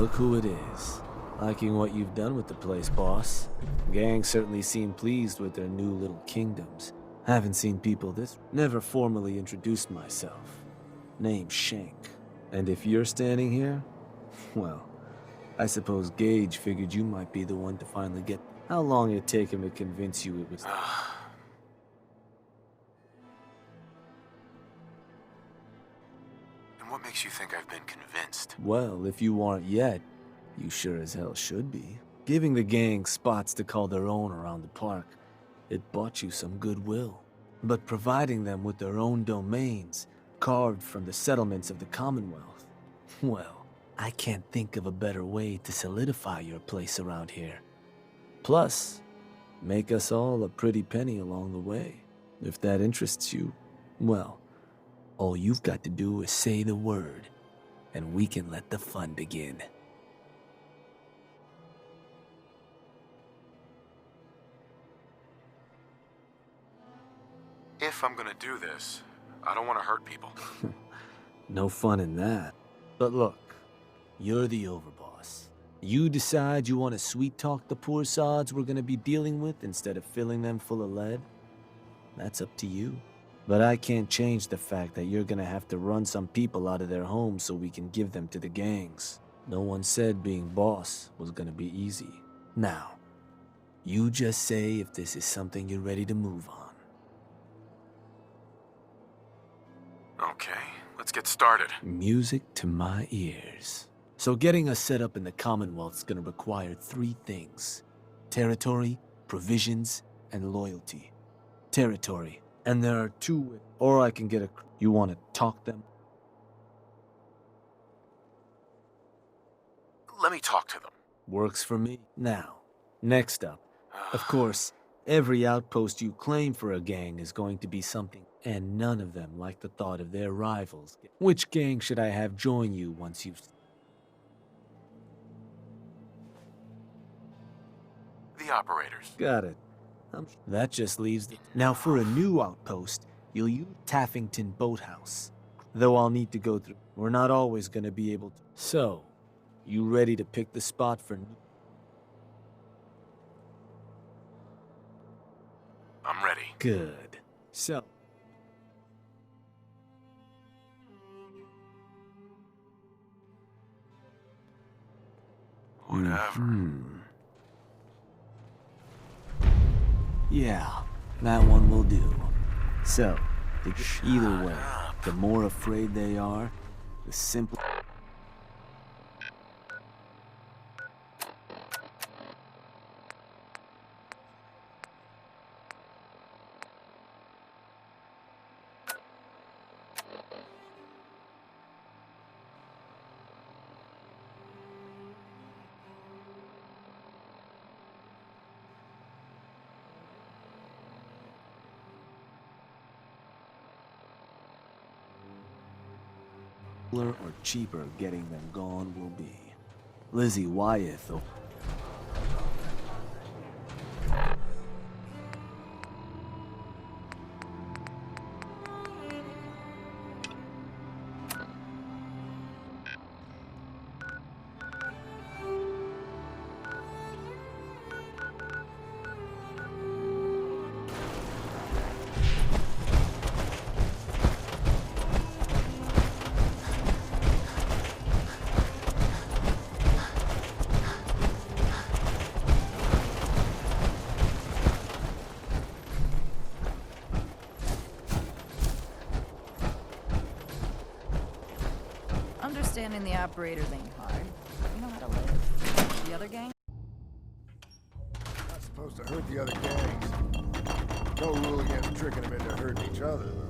Look who it is. Liking what you've done with the place, boss. Gang certainly seem pleased with their new little kingdoms. Haven't seen people this. Never formally introduced myself. Name's Shank. And if you're standing here, well, I suppose Gage figured you might be the one to finally get. How long did it take him to convince you it was? And what makes you think I've been convinced? Well, if you aren't yet, you sure as hell should be. Giving the gang spots to call their own around the park, it bought you some goodwill. But providing them with their own domains, carved from the settlements of the Commonwealth, well, I can't think of a better way to solidify your place around here. Plus, make us all a pretty penny along the way. If that interests you, well, all you've got to do is say the word, and we can let the fun begin. If I'm gonna do this, I don't want to hurt people. No fun in that. But look, you're the overboss. You decide you want to sweet-talk the poor sods we're gonna be dealing with instead of filling them full of lead? That's up to you. But I can't change the fact that you're gonna have to run some people out of their homes so we can give them to the gangs. No one said being boss was gonna be easy. Now, you just say if this is something you're ready to move on. Okay, let's get started. Music to my ears. So getting us set up in the Commonwealth's gonna require 3 things. Territory, provisions, and loyalty. Territory. And there are 2, or I can get a... You want to talk them? Let me talk to them. Works for me. Now, next up. Of course, every outpost you claim for a gang is going to be something, and none of them like the thought of their rivals. Which gang should I have join you once you've... The operators. Got it. That just leaves the... Now for a new outpost, you'll use Taffington Boathouse. Though I'll need to go through... We're not always gonna be able to... So, you ready to pick the spot for... I'm ready. Good. So... Whatever. Yeah, that one will do. So, either way, the more afraid they are, the simpler... or cheaper getting them gone will be. Lizzie Wyeth, though. Understanding the operators ain't hard. You know how to live. The other gang? Not supposed to hurt the other gangs. No rule against tricking them into hurting each other, though.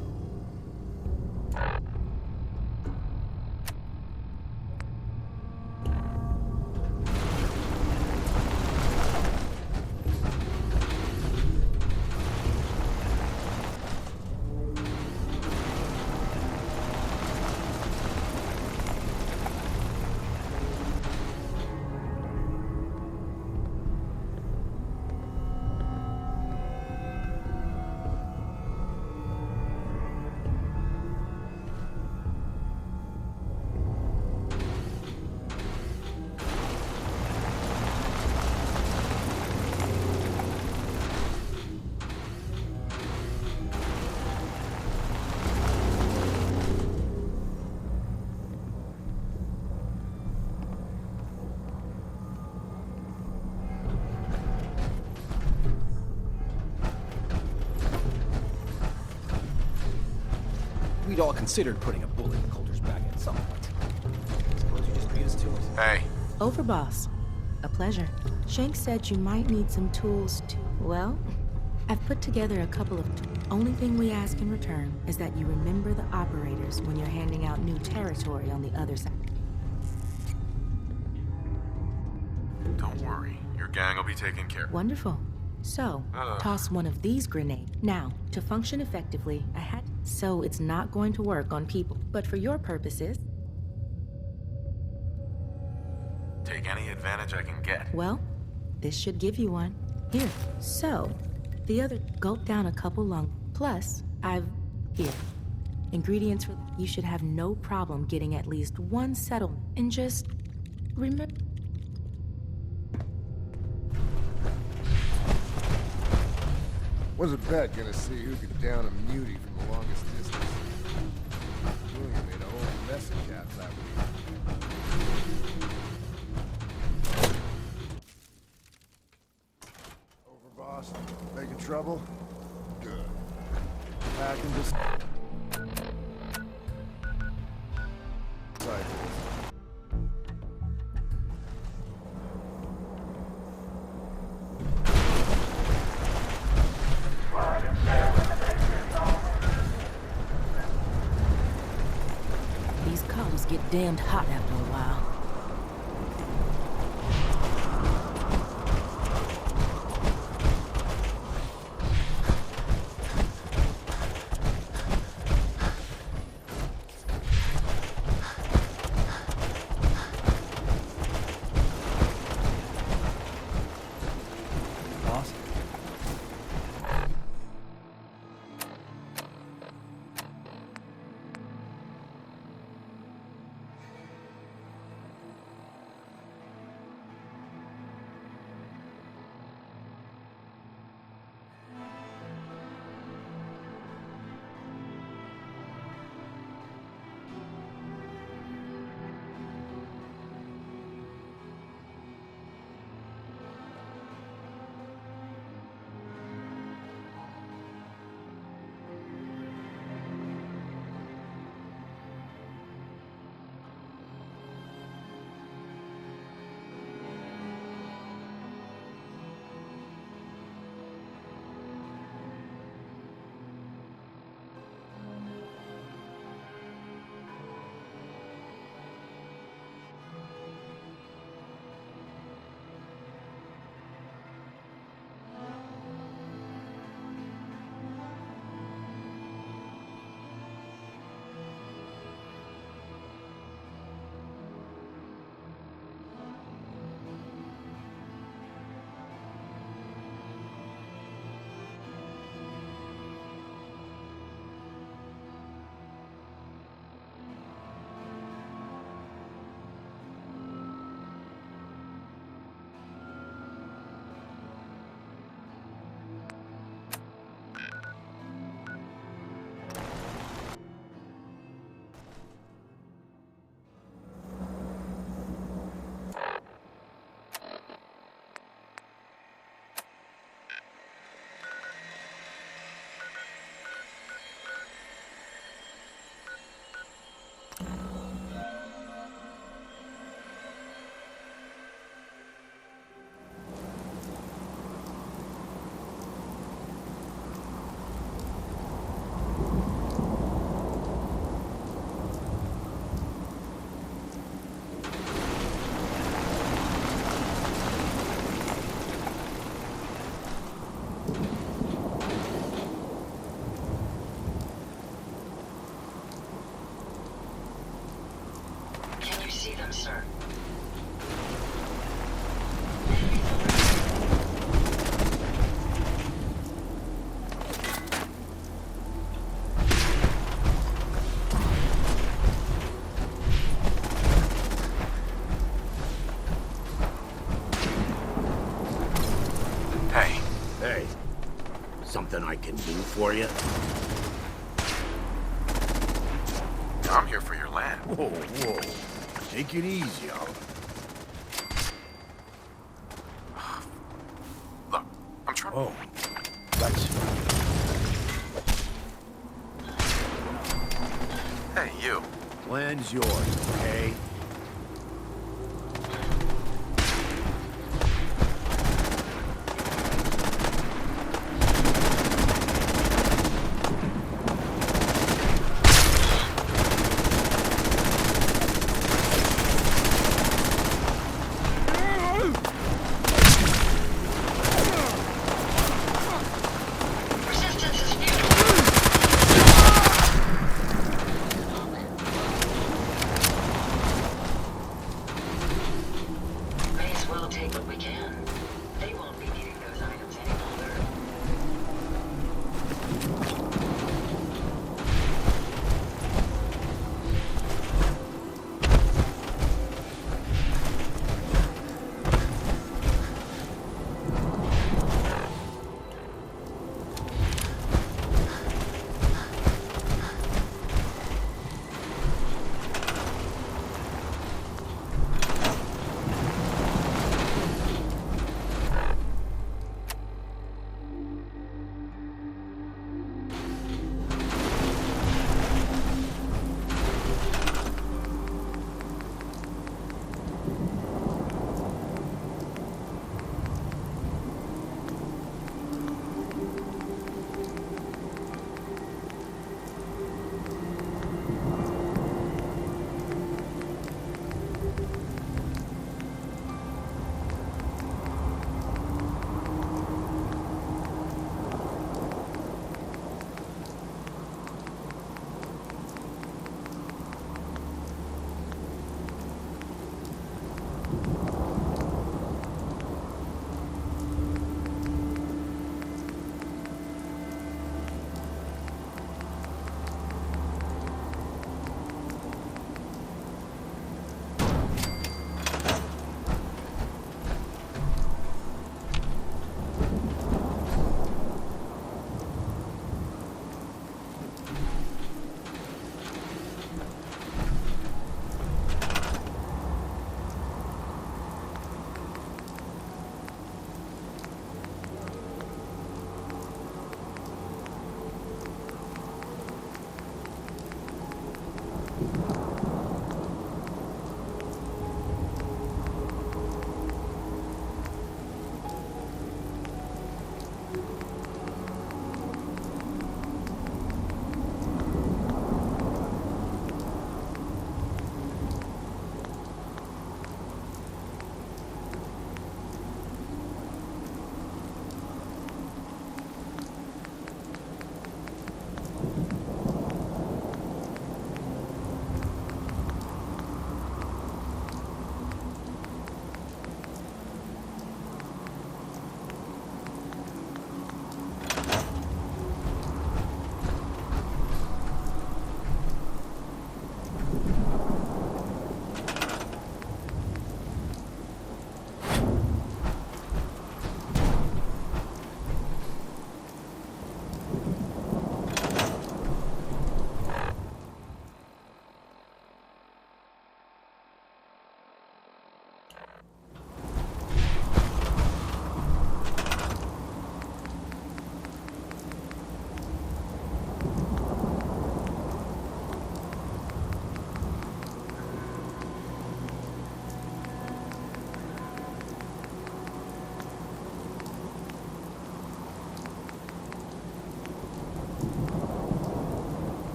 we'd all considered putting a bullet in Coulter's back at some point. Suppose you just beat us to it. Hey, Over, boss. A pleasure. Shank said you might need some tools to... Well, I've put together a couple of tools. Only thing we ask in return is that you remember the operators when you're handing out new territory on the other side. don't worry. Your gang will be taken care of. Wonderful. So, toss one of these grenades. Now, to function effectively, I had... So it's not going to work on people. But for your purposes, Take any advantage I can get. well, this should give you one. Here. So, the other... Gulp down a couple lung... Plus, I've... Here. Ingredients for... You should have no problem getting at least one settlement. And just... Remember... Was a bet gonna see who could down a mutie from the longest distance. William made a whole mess of cats that week. Over, boss. Making trouble? Good. Packing just... Cycles. These comms get damned hot after a while. Boss? See them, sir. Hey, Hey, something I can do for you? I'm here for your land. Whoa, whoa. Take it easy, Look, I'm trying. Oh, that's... Hey, you. Land's yours, okay? May as well take what we can. They won't be needing those items any longer.